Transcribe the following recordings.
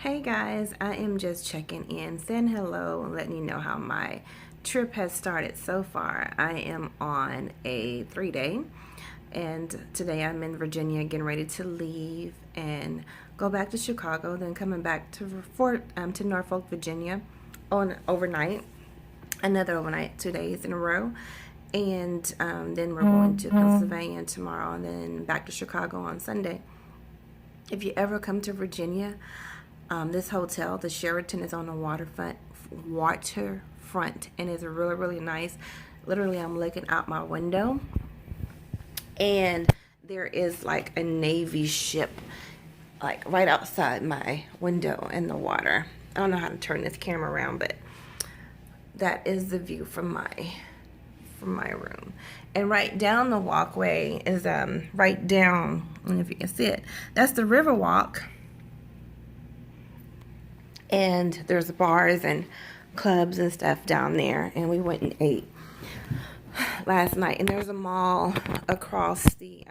Hey guys, I am just checking in, saying hello, and letting you know how my trip has started so far. I am on a 3 day, and today I'm in Virginia, getting ready to leave and go back to Chicago, then coming back to Norfolk, Virginia, on overnight, another overnight, 2 days in a row, and then we're going to Pennsylvania tomorrow, and then back to Chicago on Sunday. If you ever come to Virginia, this hotel, the Sheraton, is on the waterfront, and it's really, really nice. Literally, I'm looking out my window, and there is like a Navy ship, like right outside my window in the water. I don't know how to turn this camera around, but that is the view from my room. And right down the walkway is right down, I don't know if you can see it, that's the Riverwalk. And there's bars and clubs and stuff down there, and we went and ate last night. And there's a mall across the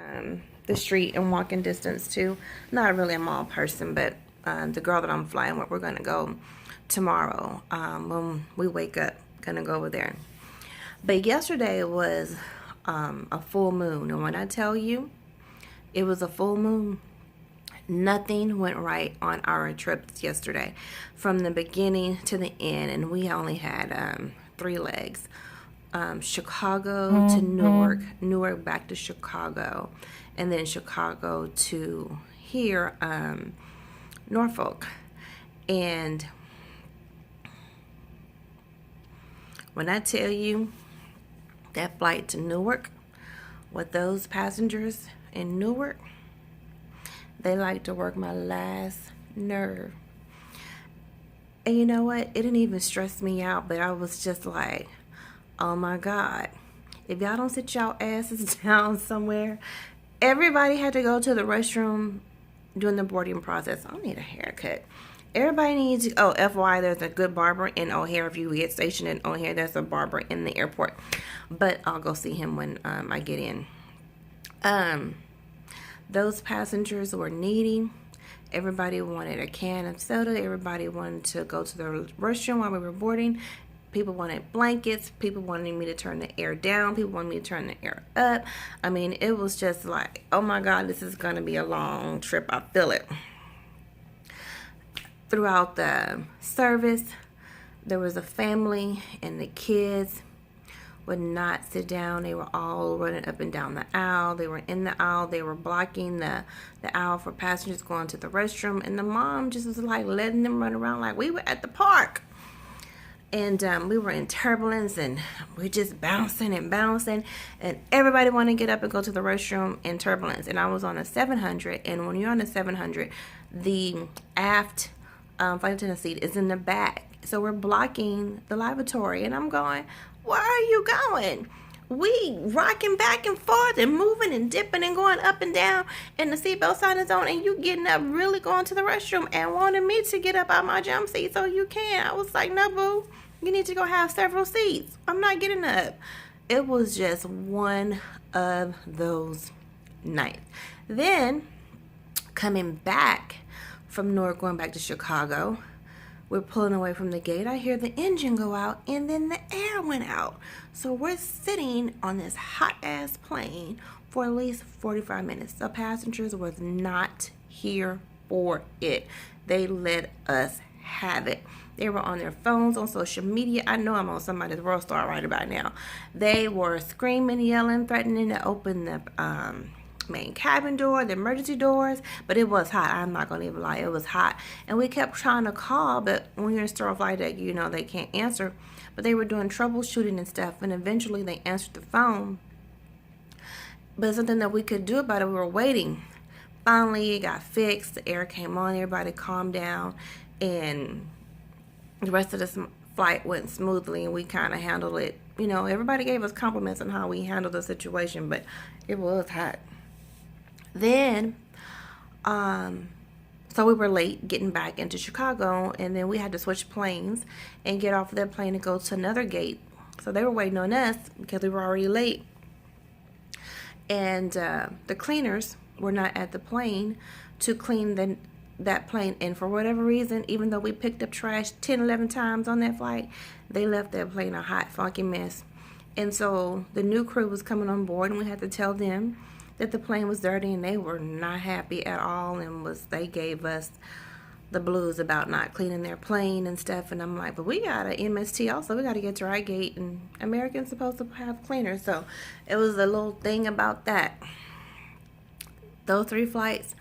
street in walking distance too. Not really a mall person, but the girl that I'm flying with, we're gonna go tomorrow when we wake up, gonna go over there. But yesterday was a full moon, and when I tell you it was a full moon, nothing went right on our trips yesterday from the beginning to the end, and we only had 3 legs. Chicago to Newark, Newark back to Chicago, and then Chicago to here, Norfolk. And when I tell you that flight to Newark with those passengers in Newark, they like to work my last nerve. And you know what? It didn't even stress me out, but I was just like, oh my God. If y'all don't sit y'all asses down somewhere, everybody had to go to the restroom during the boarding process. I need a haircut. Everybody needs, oh, FYI, there's a good barber in O'Hare. If you get stationed in O'Hare, there's a barber in the airport. But I'll go see him when I get in. Those passengers were needy. Everybody wanted a can of soda. Everybody wanted to go to the restroom while we were boarding. People wanted blankets. People wanted me to turn the air down. People wanted me to turn the air up. I mean, it was just like, oh my God, this is going to be a long trip. I feel it. Throughout the service, there was a family, and the kids would not sit down. They were all running up and down the aisle. They were in the aisle. They were blocking the aisle for passengers going to the restroom. And the mom just was like letting them run around like we were at the park. And we were in turbulence, and we're just bouncing and bouncing. And everybody wanted to get up and go to the restroom in turbulence. And I was on a 700. And when you're on a 700, the aft flight attendant seat is in the back. So we're blocking the lavatory. And I'm going, where are you going? We rocking back and forth and moving and dipping and going up and down, and the seatbelt sign is on, and you getting up really going to the restroom and wanting me to get up out my jump seat so you can. I was like, no, boo, you need to go have several seats. I'm not getting up. It was just one of those nights. Then coming back from Newark, going back to Chicago, we're pulling away from the gate. I hear the engine go out, and then the air went out. So we're sitting on this hot-ass plane for at least 45 minutes. The passengers was not here for it. They let us have it. They were on their phones, on social media. I know I'm on somebody's world star right about now. They were screaming, yelling, threatening to open the main cabin door, the emergency doors, but it was hot. I'm not gonna even lie, it was hot, and we kept trying to call, but when you're in store flight deck, you know they can't answer. But they were doing troubleshooting and stuff, and eventually they answered the phone. But something that we could do about it, we were waiting. Finally, it got fixed. The air came on. Everybody calmed down, and the rest of the flight went smoothly, and we kind of handled it. You know, everybody gave us compliments on how we handled the situation, but it was hot. Then, so we were late getting back into Chicago, and then we had to switch planes and get off of that plane and go to another gate. So they were waiting on us because we were already late. And the cleaners were not at the plane to clean that plane, and for whatever reason, even though we picked up trash 10, 11 times on that flight, they left that plane a hot, funky mess. And so the new crew was coming on board, and we had to tell them that the plane was dirty, and they were not happy at all, and they gave us the blues about not cleaning their plane and stuff. And I'm like, but we got an MST also, we got to get to Drygate, and Americans supposed to have cleaners. So it was a little thing about that. Those 3 flights,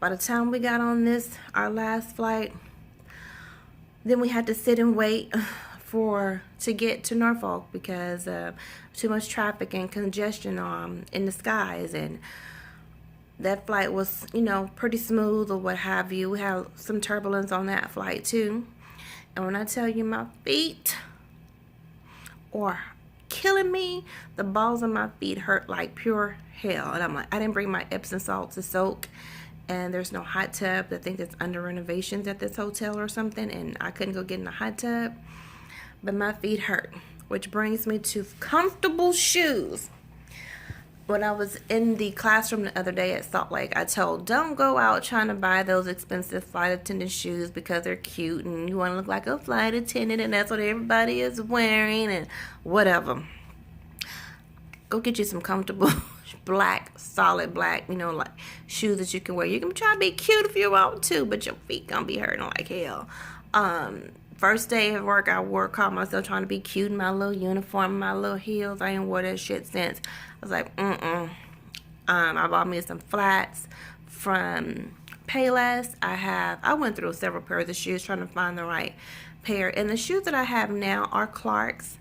by the time we got on our last flight, then we had to sit and wait to get to Norfolk because too much traffic and congestion in the skies. And that flight was, pretty smooth or what have you. We had some turbulence on that flight too. And when I tell you my feet are killing me, the balls of my feet hurt like pure hell. And I'm like, I didn't bring my Epsom salt to soak, and there's no hot tub. I think it's under renovations at this hotel or something, and I couldn't go get in the hot tub, but my feet hurt. Which brings me to comfortable shoes. When I was in the classroom the other day at Salt Lake, I told, don't go out trying to buy those expensive flight attendant shoes because they're cute and you want to look like a flight attendant and that's what everybody is wearing and whatever. Go get you some comfortable black, solid black, like shoes that you can wear. You can try to be cute if you want to, but your feet gonna be hurting like hell. First day of work, caught myself trying to be cute in my little uniform, my little heels. I ain't wore that shit since. I was like, I bought me some flats from Payless. I went through several pairs of shoes trying to find the right pair. And the shoes that I have now are Clarks.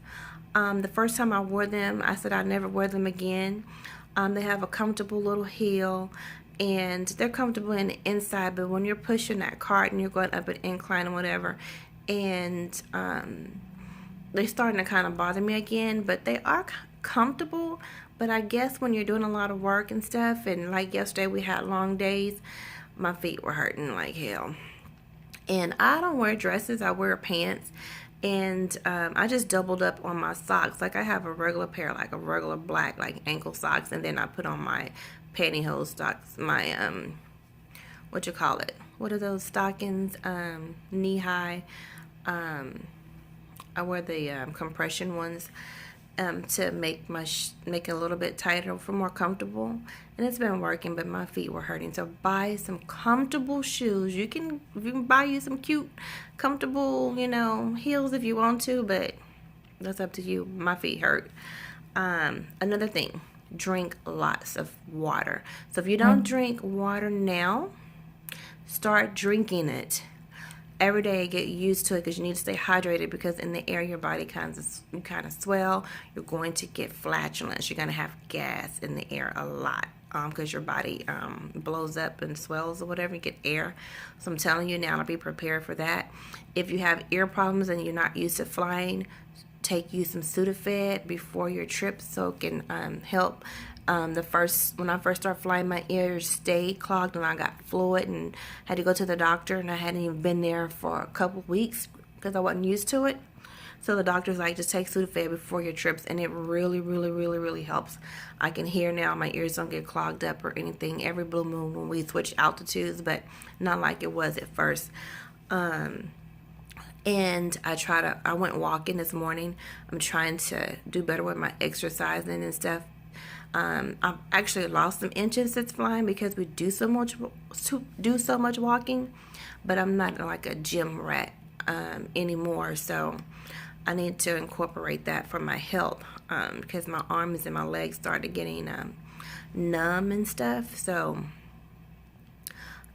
The first time I wore them, I said I'd never wear them again. They have a comfortable little heel, and they're comfortable in the inside, but when you're pushing that cart and you're going up an incline or whatever, and they're starting to kind of bother me again, but they are comfortable. But I guess when you're doing a lot of work and stuff, and like yesterday we had long days, my feet were hurting like hell. And I don't wear dresses, I wear pants. And I just doubled up on my socks. Like I have a regular pair, like a regular black, like ankle socks, and then I put on my pantyhose socks, my what are those stockings, knee high. I wear the compression ones to make make it a little bit tighter for more comfortable, and it's been working, but my feet were hurting. So buy some comfortable shoes. You can buy you some cute comfortable heels if you want to, but that's up to you. My feet hurt. Another thing, drink lots of water. So if you don't drink water now, start drinking it every day. Get used to it because you need to stay hydrated, because in the air your body kind of swell. You're going to get flatulence. You're going to have gas in the air a lot because your body blows up and swells or whatever. You get air. So I'm telling you now to be prepared for that. If you have ear problems and you're not used to flying, take you some Sudafed before your trip so it can help. When I first started flying, my ears stayed clogged and I got fluid and had to go to the doctor, and I hadn't even been there for a couple weeks because I wasn't used to it. So the doctor's like, just take Sudafed before your trips, and it really, really, really, really helps. I can hear now my ears don't get clogged up or anything every blue moon when we switch altitudes, but not like it was at first. And I went walking this morning. I'm trying to do better with my exercising and stuff. I've actually lost some inches since flying because we do so much walking, but I'm not like a gym rat anymore. So I need to incorporate that for my health because my arms and my legs started getting numb and stuff. So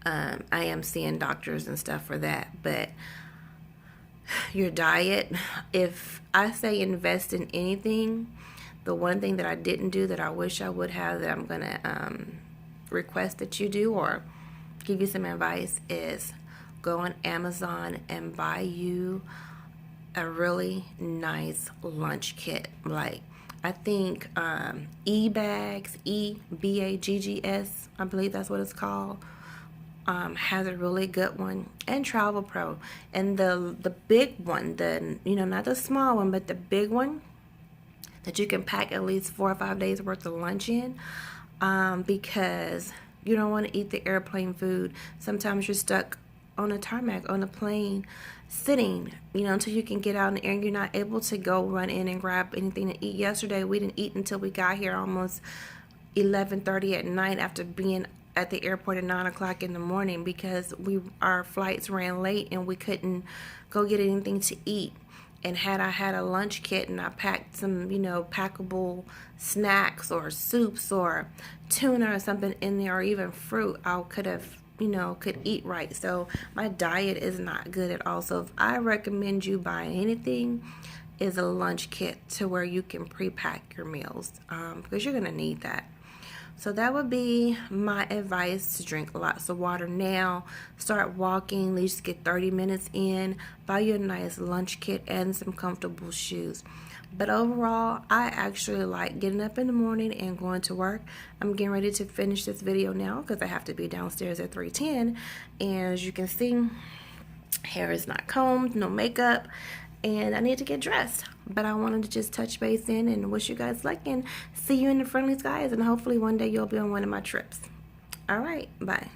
I am seeing doctors and stuff for that. But your diet, if I say invest in anything, the one thing that I didn't do that I wish I would have, that I'm going to request that you do or give you some advice, is go on Amazon and buy you a really nice lunch kit. Like, I think eBags, EBAGGS, I believe that's what it's called, has a really good one, and Travel Pro. And the big one, not the small one, but the big one, that you can pack at least 4 or 5 days worth of lunch in, because you don't want to eat the airplane food. Sometimes you're stuck on a tarmac, on a plane, sitting, until you can get out in the air and you're not able to go run in and grab anything to eat. Yesterday, we didn't eat until we got here almost 11:30 at night after being at the airport at 9 o'clock in the morning because our flights ran late and we couldn't go get anything to eat. And had I had a lunch kit and I packed some, packable snacks or soups or tuna or something in there or even fruit, I could have, could eat right. So my diet is not good at all. So if I recommend you buy anything, is a lunch kit to where you can pre-pack your meals because you're going to need that. So that would be my advice, to drink lots of water now, start walking, at least get 30 minutes in, buy you a nice lunch kit and some comfortable shoes. But overall, I actually like getting up in the morning and going to work. I'm getting ready to finish this video now because I have to be downstairs at 3:10. And as you can see, hair is not combed, no makeup, and I need to get dressed. But I wanted to just touch base in and wish you guys luck and see you in the friendly skies, and hopefully one day you'll be on one of my trips. All right, bye.